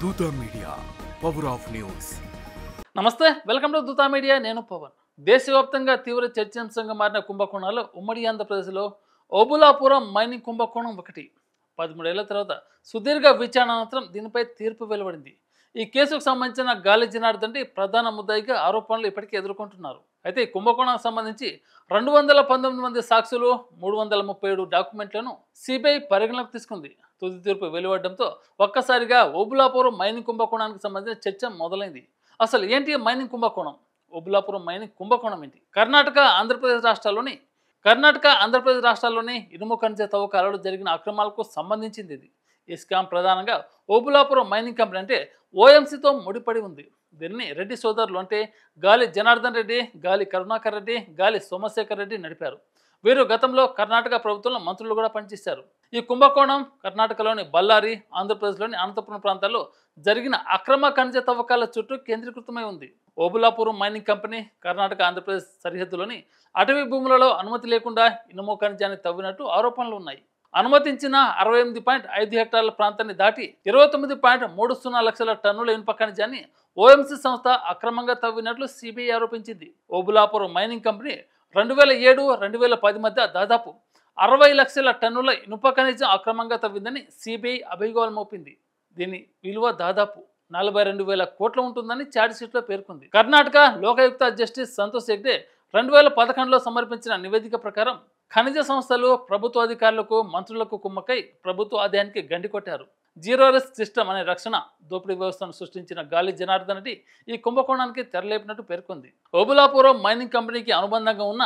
దూత media power of news. నమస్తే, welcome to దూత మీడియా. నేను పవన్. దేశవ్యాప్తంగా తీవ్ర చర్చాంశంగా మారిన కుంభకోణాలు ఉమ్మడి ఆంధ్రప్రదేశ్లో ఓబులాపురం మైనింగ్ కుంభకోణం ఒకటి. 13 ఏళ్ల తర్వాత సుదీర్ఘ విచారణ అనంతరం దీనిపై తీర్పు వెలువడింది. ఈ కేసుకు సంబంధించిన గాలి జనార్దన్ రెడ్డి ప్రధాన ముద్దాయిగా ఆరోపణలు ఇప్పటికే ఎదుర్కొంటున్నారు. అయితే ఈ కుంభకోణానికి సంబంధించి 219 మంది సాక్షులు, 337 డాక్యుమెంట్లను సిబిఐ పరిగణలోకి తీసుకుంది. తుది తీర్పు వెలువడడంతో ఒక్కసారిగా ఓబులాపురం మైనింగ్ కుంభకోణానికి సంబంధించిన చర్చ మొదలైంది. అసలు ఏంటి మైనింగ్ కుంభకోణం? ఓబులాపురం మైనింగ్ కుంభకోణం ఏంటి? కర్ణాటక ఆంధ్రప్రదేశ్ రాష్ట్రాల్లోని ఇనుము ఖనిజ తవ్వకాలలో జరిగిన అక్రమాలకు సంబంధించింది ఇది. ఈ స్కామ్ ప్రధానంగా ఓబులాపురం మైనింగ్ కంపెనీ అంటే ఓఎంసీతో ముడిపడి ఉంది. దీన్ని రెడ్డి సోదరులు అంటే గాలి జనార్దన్ రెడ్డి, గాలి కరుణాకర్ రెడ్డి, గాలి సోమశేఖర్ రెడ్డి నడిపారు. వీరు గతంలో కర్ణాటక ప్రభుత్వంలో మంత్రులు కూడా పనిచేశారు. ఈ కుంభకోణం కర్ణాటకలోని బళ్ళారి, ఆంధ్రప్రదేశ్లోని అనంతపురం ప్రాంతాల్లో జరిగిన అక్రమ ఖనిజ తవ్వకాల చుట్టూ కేంద్రీకృతమై ఉంది. ఓబులాపురం మైనింగ్ కంపెనీ కర్ణాటక ఆంధ్రప్రదేశ్ సరిహద్దులోని అటవీ భూములలో అనుమతి లేకుండా ఇనుము ఖనిజాన్ని తవ్వినట్టు ఆరోపణలు ఉన్నాయి. అనుమతించిన 68.5 హెక్టార్ల ప్రాంతాన్ని దాటి 29.30 లక్షల టన్నుల ఇనుప ఖనిజాన్ని ఓఎంసీ సంస్థ అక్రమంగా తవ్వినట్లు సిబిఐ ఆరోపించింది. ఓబులాపురం మైనింగ్ కంపెనీ 2007-2010 మధ్య దాదాపు 60 లక్షల టన్నుల ఇనుప ఖనిజం అక్రమంగా తవ్విందని సిబిఐ అభియోగాలు మోపింది. దీని విలువ దాదాపు 42,000 కోట్లు ఉంటుందని ఛార్జ్షీట్లో పేర్కొంది. కర్ణాటక లోకాయుక్త జస్టిస్ సంతోష్ హెగ్డే 2011లో సమర్పించిన నివేదిక ప్రకారం ఖనిజ సంస్థలు ప్రభుత్వ అధికారులకు, మంత్రులకు కుమ్మకై ప్రభుత్వ ఆదాయానికి గండి కొట్టారు. జీరో రిస్క్ సిస్టమ్ అనే రక్షణ దోపిడీ వ్యవస్థను సృష్టించిన గాలి జనార్దన్ రెడ్డి ఈ కుంభకోణానికి తెరలేపినట్టు పేర్కొంది. ఓబులాపురం మైనింగ్ కంపెనీకి అనుబంధంగా ఉన్న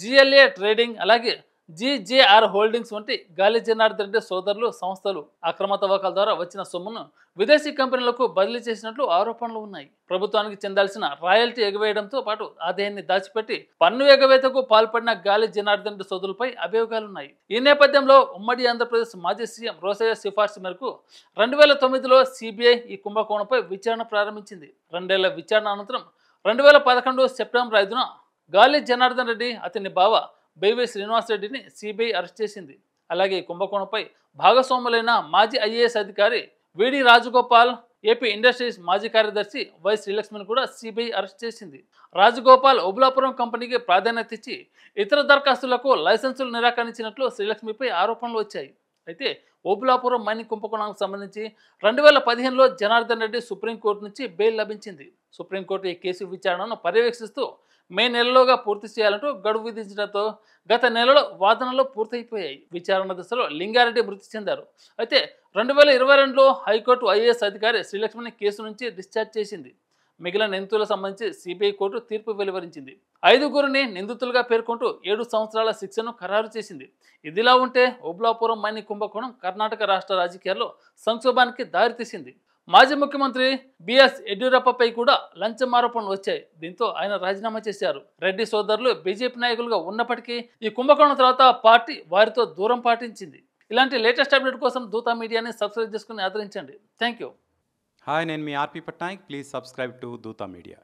జిఎల్ఏ ట్రేడింగ్, అలాగే జిజేఆర్ హోల్డింగ్స్ వంటి గాలి జనార్దన్ రెడ్డి సోదరులు సంస్థలు అక్రమ తవ్వకాల ద్వారా వచ్చిన సొమ్మును విదేశీ కంపెనీలకు బదిలీ చేసినట్లు ఆరోపణలు ఉన్నాయి. ప్రభుత్వానికి చెందాల్సిన రాయల్టీ ఎగవేయడంతో పాటు ఆదాయాన్ని దాచిపెట్టి పన్ను ఎగవేతకు పాల్పడిన గాలి జనార్దన్ రెడ్డి సోదరులపై అభియోగాలున్నాయి. ఈ నేపథ్యంలో ఉమ్మడి ఆంధ్రప్రదేశ్ మాజీ సీఎం రోసయ్య సిఫార్సు మేరకు 2009లో సిబిఐ ఈ కుంభకోణంపై విచారణ ప్రారంభించింది. 2 ఏళ్ల విచారణ అనంతరం 2011 సెప్టెంబర్ 5న గాలి జనార్దన్ రెడ్డి, అతని బావ బైవి శ్రీనివాసరెడ్డిని సిబిఐ అరెస్ట్ చేసింది. అలాగే ఈ కుంభకోణంపై భాగస్వాములైన మాజీ ఐఏఎస్ అధికారి విడి రాజగోపాల్, ఏపీ ఇండస్ట్రీస్ మాజీ కార్యదర్శి వై శ్రీలక్ష్మిని కూడా సిబిఐ అరెస్ట్ చేసింది. రాజగోపాల్ ఓబులాపురం కంపెనీకి ప్రాధాన్యత ఇచ్చి ఇతర దరఖాస్తులకు లైసెన్సులు నిరాకరించినట్లు శ్రీలక్ష్మిపై ఆరోపణలు వచ్చాయి. అయితే ఓబులాపురం మైనింగ్ కుంభకోణానికి సంబంధించి 2015లో జనార్దన్ రెడ్డి సుప్రీంకోర్టు నుంచి బెయిల్ లభించింది. సుప్రీంకోర్టు ఈ కేసు విచారణను పర్యవేక్షిస్తూ మే నెలలోగా పూర్తి చేయాలంటూ గడువు విధించడంతో గత నెలలో వాదనలు పూర్తయిపోయాయి. విచారణ దశలో లింగారెడ్డి మృతి చెందారు. అయితే 2022లో హైకోర్టు ఐఏఎస్ అధికారి శ్రీలక్ష్మిని కేసు నుంచి డిశ్చార్జ్ చేసింది. మిగిలిన నిందితులకు సంబంధించి సిబిఐ కోర్టు తీర్పు వెలువరించింది. 5గురిని నిందితులుగా పేర్కొంటూ 7 సంవత్సరాల శిక్షను ఖరారు చేసింది. ఇదిలా ఉంటే ఓబులాపురం మైనింగ్ కుంభకోణం కర్ణాటక రాష్ట్ర రాజకీయాల్లో సంక్షోభానికి దారితీసింది. మాజీ ముఖ్యమంత్రి బిఎస్ యడ్యూరప్పపై కూడా లంచం ఆరోపణలు వచ్చాయి. దీంతో ఆయన రాజీనామా చేశారు. రెడ్డి సోదరులు బీజేపీ నాయకులుగా ఉన్నప్పటికీ ఈ కుంభకోణం తర్వాత పార్టీ వారితో దూరం పాటించింది. ఇలాంటి లేటెస్ట్ అప్డేట్ కోసం దూత మీడియాని సబ్స్క్రైబ్ చేసుకుని ఆదరించండి. Thank you. హాయ్, నేను మీ ఆర్పి పట్నాయక్. ప్లీజ్ సబ్స్క్రైబ్ టు దూత media.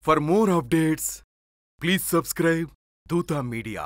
For more updates please subscribe దూత మీడియా.